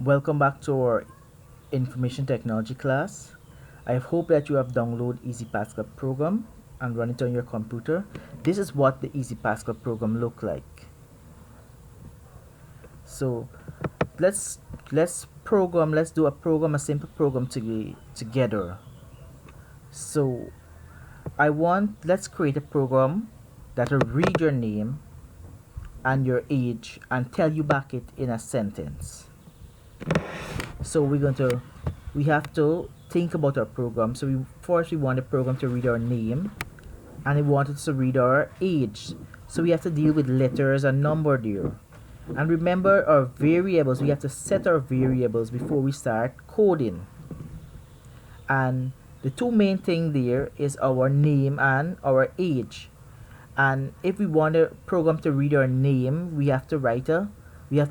Welcome back to our information technology class. I hope that you have downloaded Easy Pascal program and run it on your computer. This is what the Easy Pascal program look like. So let's do a simple program together. So let's create a program that will read your name and your age and tell you back it in a sentence. So we have to think about our program. So we want the program to read our name, and we want it to read our age. So we have to deal with letters and number there. And remember our variables. We have to set our variables before we start coding. And the two main thing there is our name and our age. And if we want a program to read our name, we have to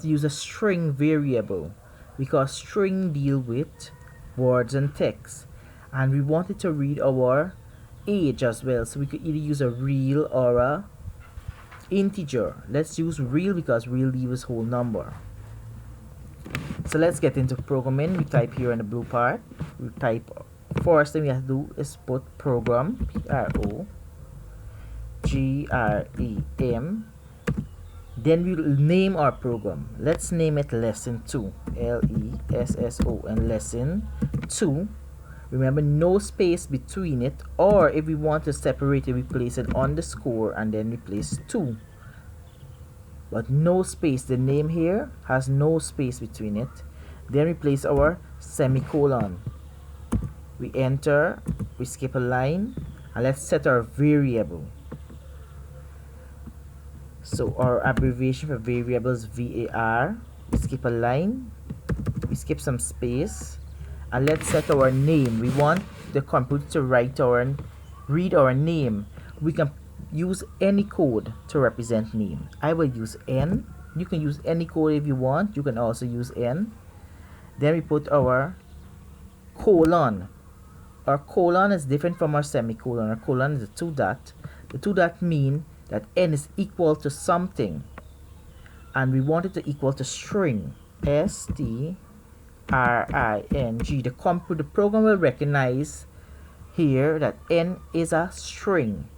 use a string variable, because string deal with words and text, and we want it to read our age as well. So we could either use a real or a integer. Let's use real because real leaves whole number. So let's get into programming. We type here in the blue part. We type first thing we have to do is put program, PROGRAM. Then we'll name our program. Let's name it lesson 2, LESSON, lesson 2. Remember, no space between it, or if we want to separate it, we place an underscore and then we place 2, but no space. The name here has no space between it. Then we place our semicolon, we enter, we skip a line, and let's set our variable. So our abbreviation for variable is VAR. We skip a line, we skip some space, and let's set our name. We want the computer to read our name. We can use any code to represent name. I will use N. You can use any code if you want. You can also use N. Then we put our colon. Our colon is different from our semicolon. Our colon is a two dot. The two dot mean that N is equal to something, and we want it to equal to string, STRING. The program will recognize here that N is a string.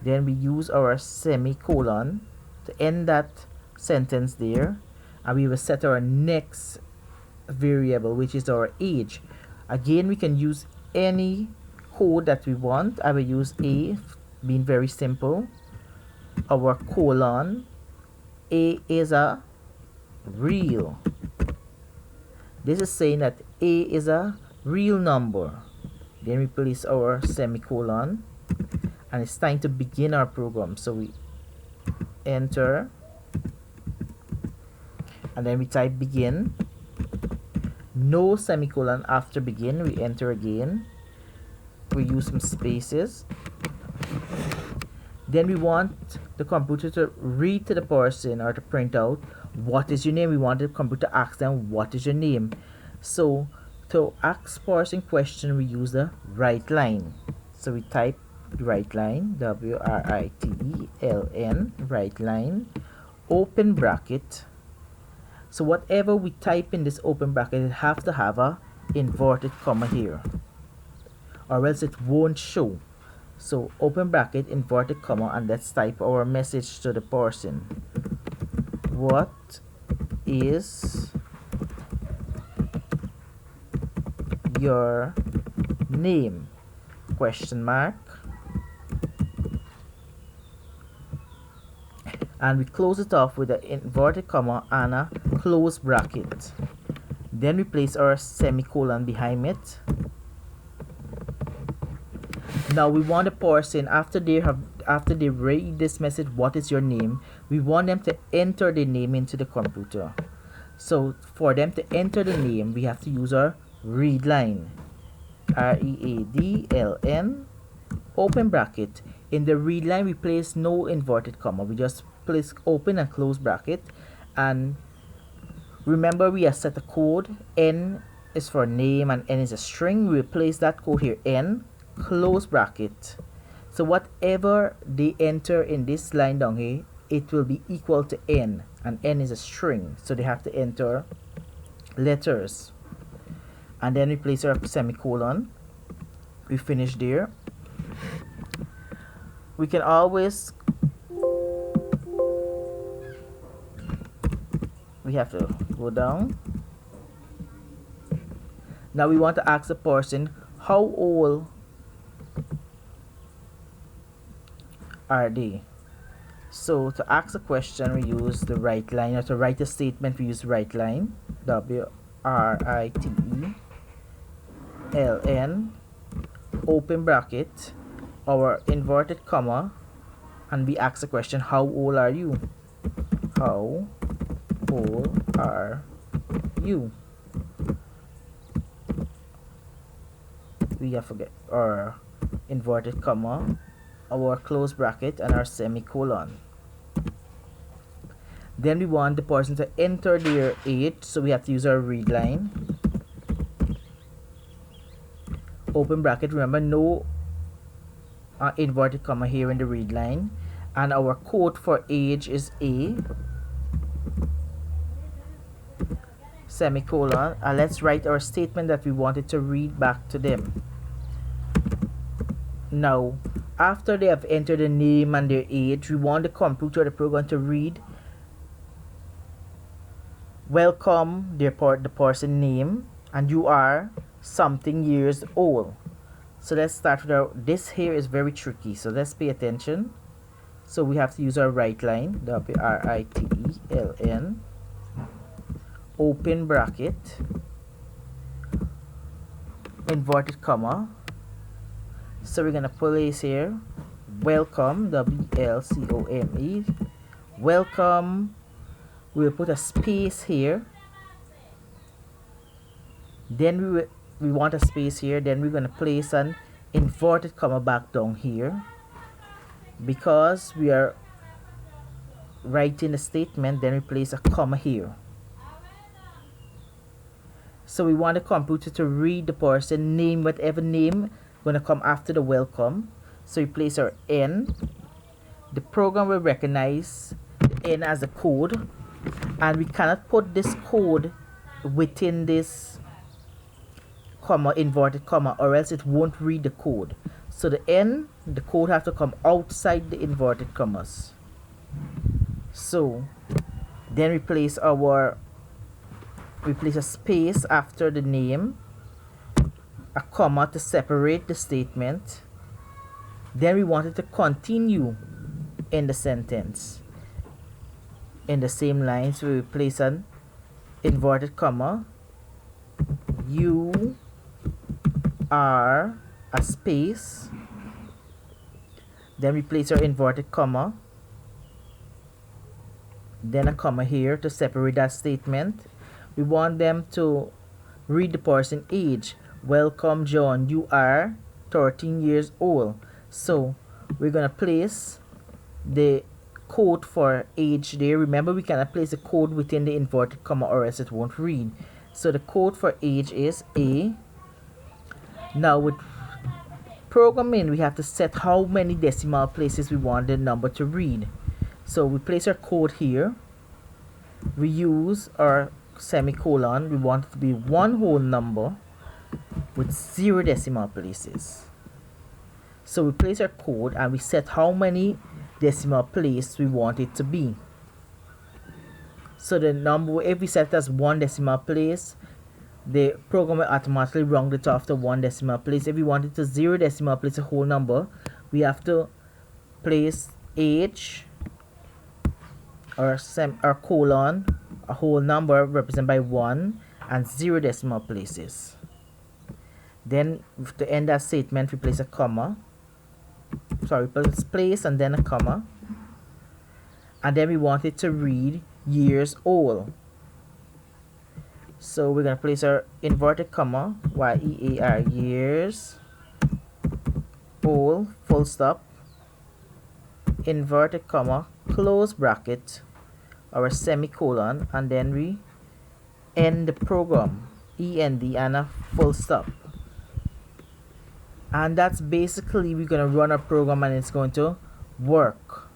Then we use our semicolon to end that sentence there, and we will set our next variable, which is our age. Again, we can use any code that we want. I will use A, being very simple. Our colon, A is a real. This is saying that A is a real number. Then we place our semicolon, and it's time to begin our program. So we enter, and then we type begin. No semicolon after begin. We enter again. We use some spaces. Then we want the computer to read to the person or to print out what is your name. We want the computer to ask them what is your name. So to ask person question, we use the write line. So we type write line, WRITELN, write line, open bracket. So whatever we type in this open bracket, it have to have a inverted comma here, or else it won't show. So open bracket, inverted comma, and let's type our message to the person. What is your name? Question mark. And we close it off with an inverted comma and a close bracket. Then we place our semicolon behind it. Now we want the person, after they read this message, what is your name, we want them to enter the name into the computer. So for them to enter the name, we have to use our read line, READLN, open bracket. In the read line, we place no inverted comma. We just place open and close bracket. And remember, we have set a code. N is for name and N is a string. We will place that code here, N, close bracket. So whatever they enter in this line down here, it will be equal to N, and N is a string, so they have to enter letters, and then we place our semicolon. We finish there. We can always, we have to go down. Now we want to ask the person, how old are they? So to ask a question, we use the write line, or to write a statement, we use write line. WRITELN, open bracket, our inverted comma, and we ask the question, how old are you? How old are you? We have to get our inverted comma, our close bracket, and our semicolon. Then we want the person to enter their age, so we have to use our read line. Open bracket, remember no inverted comma here in the read line, and our code for age is A, semicolon, and let's write our statement that we wanted to read back to them. Now, after they have entered the name and their age, we want the computer, the program, to read welcome, the person name, and you are something years old. So let's start with our, this here is very tricky, so let's pay attention. So we have to use our write line, WRITELN, open bracket, inverted comma. So we're gonna place here welcome, WLCOME, welcome. We'll put a space here, then we want a space here, then we're gonna place an inverted comma back down here, because we are writing a statement. Then we place a comma here. So we want the computer to read the person name, whatever name gonna come after the welcome. So we place our N. The program will recognize the N as a code, and we cannot put this code within this comma, inverted comma, or else it won't read the code. So the N, the code have to come outside the inverted commas. So then we place a space after the name, a comma to separate the statement. Then we want it to continue in the sentence in the same line, so we place an inverted comma, you are, a space, then we place our inverted comma, then a comma here to separate that statement. We want them to read the person age. Welcome John, you are 13 years old. So we're gonna place the code for age there. Remember, we cannot place the code within the inverted comma or else it won't read. So the code for age is A. Now with programming, we have to set how many decimal places we want the number to read. So we place our code here. We use our semicolon. We want it to be one whole number with 0 decimal places. So we place our code and we set how many decimal place we want it to be. So the number, if we set it as 1 decimal place, the program will automatically round it off to 1 decimal place. If we want it to 0 decimal place, a whole number, we have to place age or colon, a whole number represented by 1 and 0 decimal places. Then to end that statement, we place a comma. Sorry, place and then a comma. And then we want it to read years old. So we're going to place our inverted comma, YEAR, years old, full stop, inverted comma, close bracket, our semicolon, and then we end the program, END, and a full stop. And that's basically, we're going to run our program and it's going to work.